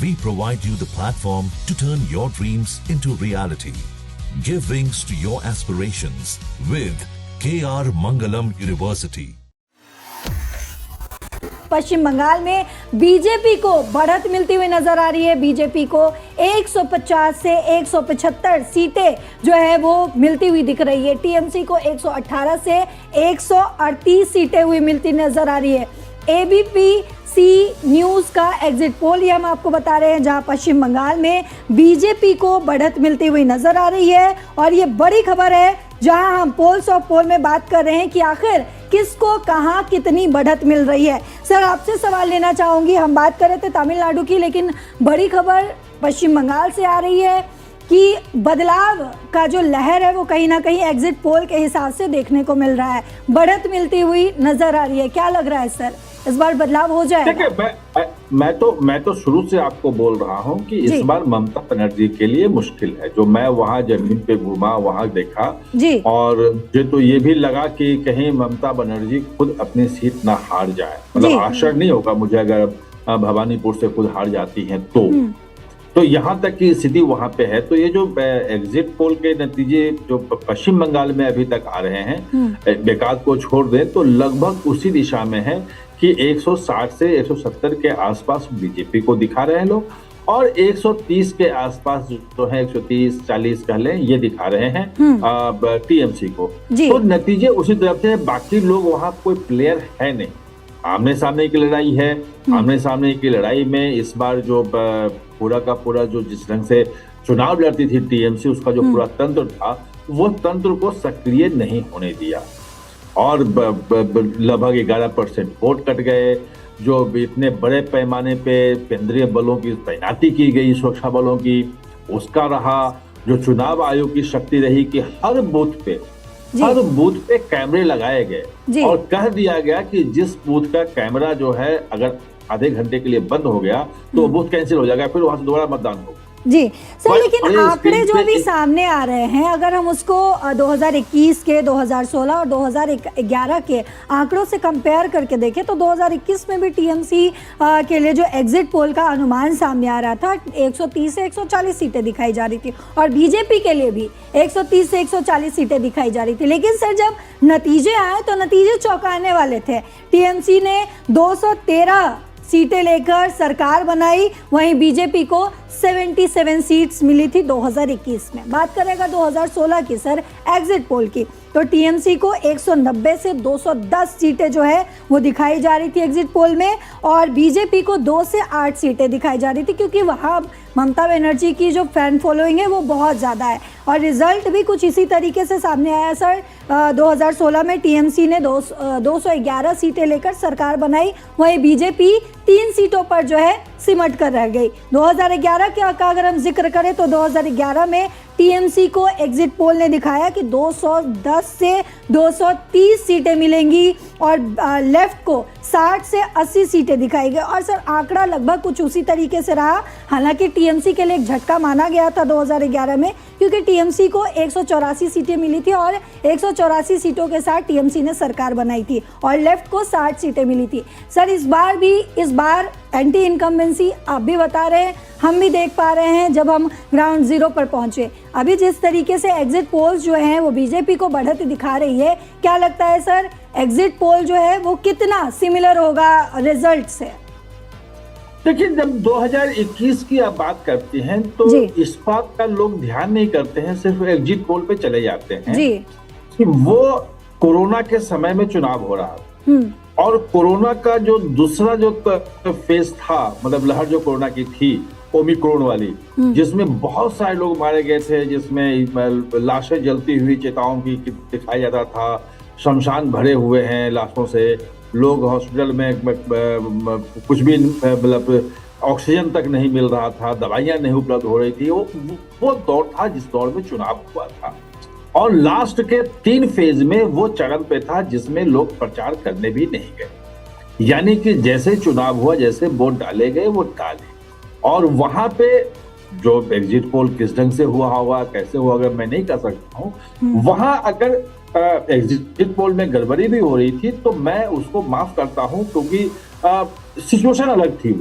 We provide you the platform to turn your dreams into reality. Give wings to your aspirations with KR Mangalam University. पश्चिम बंगाल में BJP को बढ़त मिलती हुई नजर आ रही है। बीजेपी को 150 से 175 सीटें जो है वो मिलती हुई दिख रही है। टीएमसी को 118 से 138 सीटें हुई मिलती नजर आ रही है। एबीपी न्यूज का एग्जिट पोल ये हम आपको बता रहे हैं, जहां पश्चिम बंगाल में बीजेपी को बढ़त मिलती हुई नजर आ रही है। और ये बड़ी खबर है, जहां हम पोल्स ऑफ पोल में बात कर रहे हैं कि आखिर किसको कहां कितनी बढ़त मिल रही है। सर, आपसे सवाल लेना चाहूंगी, हम बात कर रहे थे तमिलनाडु की, लेकिन बड़ी खबर पश्चिम बंगाल से आ रही है कि बदलाव का जो लहर है वो कहीं ना कहीं एग्जिट पोल के हिसाब से देखने को मिल रहा है। बढ़त मिलती हुई नजर आ रही है। क्या लग रहा है सर, इस बार बदलाव हो जाएगा? देखिए, मैं तो शुरू से आपको बोल रहा हूं कि इस बार ममता बनर्जी के लिए मुश्किल है। जो मैं वहां जमीन पे घूमा, वहां देखा जी। और मुझे तो ये भी लगा कि कहीं ममता बनर्जी खुद अपनी सीट ना हार जाए। मतलब आश्चर्य नहीं होगा मुझे अगर भवानीपुर से खुद हार जाती हैं तो यहाँ तक की स्थिति वहां पे है। तो ये जो एग्जिट पोल के नतीजे जो पश्चिम बंगाल में अभी तक आ रहे हैं, बेकाद को छोड़ दें तो लगभग उसी दिशा में है कि 160 से 170 के आसपास बीजेपी को दिखा रहे हैं लोग, और 130 के आसपास जो है 130-40 कह लें, ये दिखा रहे हैं टीएमसी को। तो नतीजे उसी तरफ से। बाकी लोग वहां कोई प्लेयर है नहीं, आमने सामने की लड़ाई है। आमने सामने की लड़ाई में इस बार जो पूरा का पूरा जो जिस ढंग से चुनाव लड़ती थी टीएमसी, उसका जो पूरा तंत्र था वो तंत्र को सक्रिय नहीं होने दिया और लगभग 11% वोट कट गए। जो इतने बड़े पैमाने पे केंद्रीय बलों की तैनाती की गई, सुरक्षा बलों की, उसका रहा। जो चुनाव आयोग की शक्ति रही कि हर बूथ पे कैमरे लगाए गए और कह दिया गया कि जिस बूथ का कैमरा जो है अगर आधे घंटे के लिए बंद हो गया तो बूथ कैंसिल हो जाएगा, फिर वहां से दोबारा मतदान होगा। जी सर, लेकिन आंकड़े जो अभी सामने आ रहे हैं, अगर हम उसको 2021 के, 2016 और 2011 के आंकड़ों से कंपेयर करके देखें तो 2021 में भी टीएमसी के लिए जो एग्जिट पोल का अनुमान सामने आ रहा था 130 से 140 सीटें दिखाई जा रही थी, और बीजेपी के लिए भी 130 से 140 सीटें दिखाई जा रही थी। लेकिन सर, जब नतीजे आए तो नतीजे चौंकाने वाले थे। टीएमसी ने 213 सीटें लेकर सरकार बनाई, वहीं बीजेपी को 77 सीट्स मिली थी 2021 में। बात करेगा 2016 की सर एग्जिट पोल की, तो टीएमसी को 190 से 210 सीटें जो है वो दिखाई जा रही थी एग्जिट पोल में, और बीजेपी को 2 से 8 सीटें दिखाई जा रही थी, क्योंकि वहाँ ममता बनर्जी की जो फैन फॉलोइंग है वो बहुत ज़्यादा है। और रिजल्ट भी कुछ इसी तरीके से सामने आया सर। 2016 में टीएमसी ने 211 सीटें लेकर सरकार बनाई, वहीं बीजेपी 3 सीटों पर जो है सिमट कर रह गई। 2011 का अगर हम जिक्र करें तो 2011 में टीएमसी को एग्जिट पोल ने दिखाया कि 210 से 230 सीटें मिलेंगी और लेफ्ट को 60 से 80 सीटें दिखाई गई। और सर, आंकड़ा लगभग कुछ उसी तरीके से रहा। हालांकि टीएमसी के लिए एक झटका माना गया था 2011 में, क्योंकि टीएमसी को 184 सीटें मिली थी और 184 सीटों के साथ टीएमसी ने सरकार बनाई थी, और लेफ्ट को 60 सीटें मिली थी। सर, इस बार एंटी इनकम्बेंसी आप भी बता रहे हैं, हम भी देख पा रहे हैं जब हम ग्राउंड जीरो पर पहुंचे। अभी जिस तरीके से एग्जिट पोल्स जो हैं वो बीजेपी को बढ़त दिखा रही है, क्या लगता है सर, एग्जिट पोल जो है वो कितना सिमिलर होगा रिजल्ट से? देखिए, जब 2021 की आप बात करते हैं तो इस बात का लोग ध्यान नहीं करते हैं, सिर्फ एग्जिट पोल पे चले जाते हैं कि वो कोरोना के समय में चुनाव हो रहा था, और कोरोना का जो दूसरा जो फेज था, मतलब लहर जो कोरोना की थी ओमिक्रॉन वाली, जिसमें बहुत सारे लोग मारे गए थे, जिसमें लाशें जलती हुई चेताओं की दिखाया जाता था, शमशान भरे हुए हैं लाशों से, लोग हॉस्पिटल में कुछ भी मतलब ऑक्सीजन तक नहीं मिल रहा था, दवाइयां नहीं उपलब्ध हो रही थी। वो दौर था जिस दौर में चुनाव हुआ था, और लास्ट के 3 फेज में वो चरण पे था जिसमें लोग प्रचार करने भी नहीं गए। यानी कि जैसे चुनाव हुआ, जैसे वोट डाले गए वो डाले, और वहां पे जो एग्जिट पोल किस ढंग से हुआ होगा, कैसे हुआ होगा, मैं नहीं कह सकता हूँ। वहां अगर एग्जिट पोल में गड़बड़ी भी हो रही थी तो मैं उसको माफ करता हूं, क्योंकि सिचुएशन अलग थी।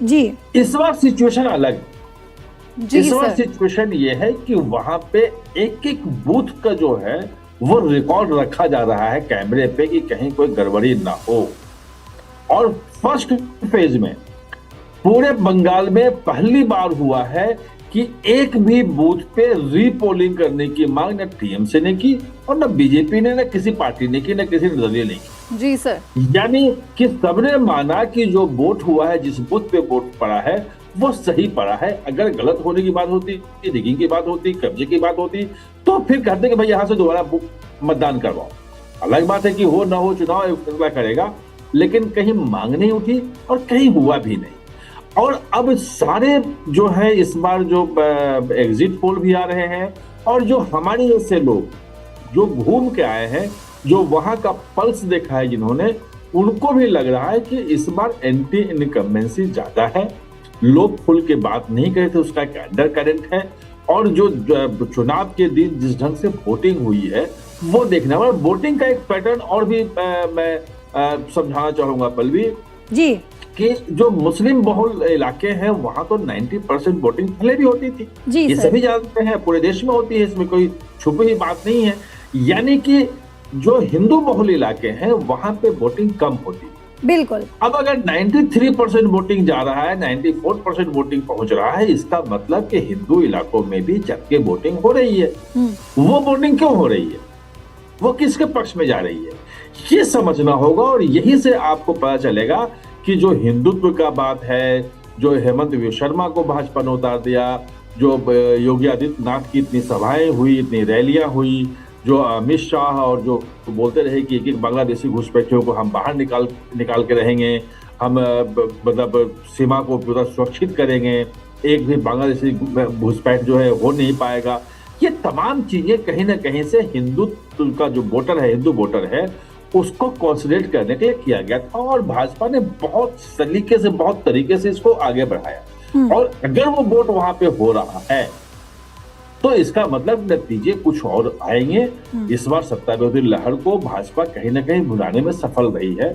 जी इस बार सिचुएशन अलग है। जी इस बार सर। सिचुएशन ये है कि वहां पे एक एक बूथ का जो है वो रिकॉर्ड रखा जा रहा है कैमरे पे कि कहीं कोई गड़बड़ी ना हो। और फर्स्ट फेज में पूरे बंगाल में पहली बार हुआ है कि एक भी बूथ पे रीपोलिंग करने की मांग न टीएमसी ने की और न बीजेपी ने, न किसी पार्टी ने की, न किसी निर्दलीय ने की। जी सर। यानी कि सबने माना कि जो वोट हुआ है, जिस बूथ पे वोट पड़ा है वो सही पड़ा है। अगर गलत होने की बात होती, रिगिंग की बात होती, कब्जे की बात होती, तो फिर कहते कि भाई यहां से दोबारा मतदान करवाओ। अलग बात है कि हो ना हो चुनाव फैसला करेगा, लेकिन कहीं मांग नहीं उठी और कहीं हुआ भी नहीं। और अब सारे जो है इस बार जो एग्जिट पोल भी आ रहे हैं और जो हमारे जैसे लोग जो घूम के आए हैं, जो वहां का पल्स देखा है जिन्होंने, उनको भी लग रहा है कि इस बार एंटी इनकम्बेंसी ज्यादा है। लोग खुल के बात नहीं करे थे, उसका एक अंडर करंट है। और जो चुनाव के दिन जिस ढंग से वोटिंग हुई है वो देखना। और वोटिंग का एक पैटर्न और भी मैं समझाना चाहूंगा पल्लवी जी कि जो मुस्लिम बहुल इलाके हैं वहां तो 90% वोटिंग पहले भी होती थी। जी ये सर। सभी जानते हैं, पूरे देश में होती है, इसमें कोई छुपी हुई बात नहीं है। यानी कि जो हिंदू बहुल इलाके हैं वहां पे वोटिंग कम होती है। बिल्कुल। अब अगर 93% वोटिंग जा रहा है, 94% वोटिंग पहुंच रहा है, इसका मतलब कि हिंदू इलाकों में भी जबकि वोटिंग हो रही है। वो वोटिंग क्यों हो रही है, वो किसके पक्ष में जा रही है, ये समझना होगा। और यही से आपको पता चलेगा कि जो हिंदुत्व का बात है, जो हेमंत विश्व शर्मा को भाजपा ने उतार दिया, जो योगी आदित्यनाथ की इतनी सभाएं हुई, इतनी रैलियां हुई, जो अमित शाह और जो बोलते रहे कि एक एक बांग्लादेशी घुसपैठियों को हम बाहर निकाल के रहेंगे, हम मतलब सीमा को पूरा सुरक्षित करेंगे, एक भी बांग्लादेशी घुसपैठ जो है हो नहीं पाएगा। ये तमाम चीजें कहीं ना कहीं से हिंदुत्व का जो वोटर है, हिंदू वोटर है, उसको कॉन्सोलिडेट करने के लिए किया गया था। और भाजपा ने बहुत सलीके से, बहुत तरीके से इसको आगे बढ़ाया। और अगर वो वोट वहां पे हो रहा है तो इसका मतलब नतीजे कुछ और आएंगे। इस बार सत्ता विरोधी लहर को भाजपा कहीं ना कहीं भुलाने में सफल रही है।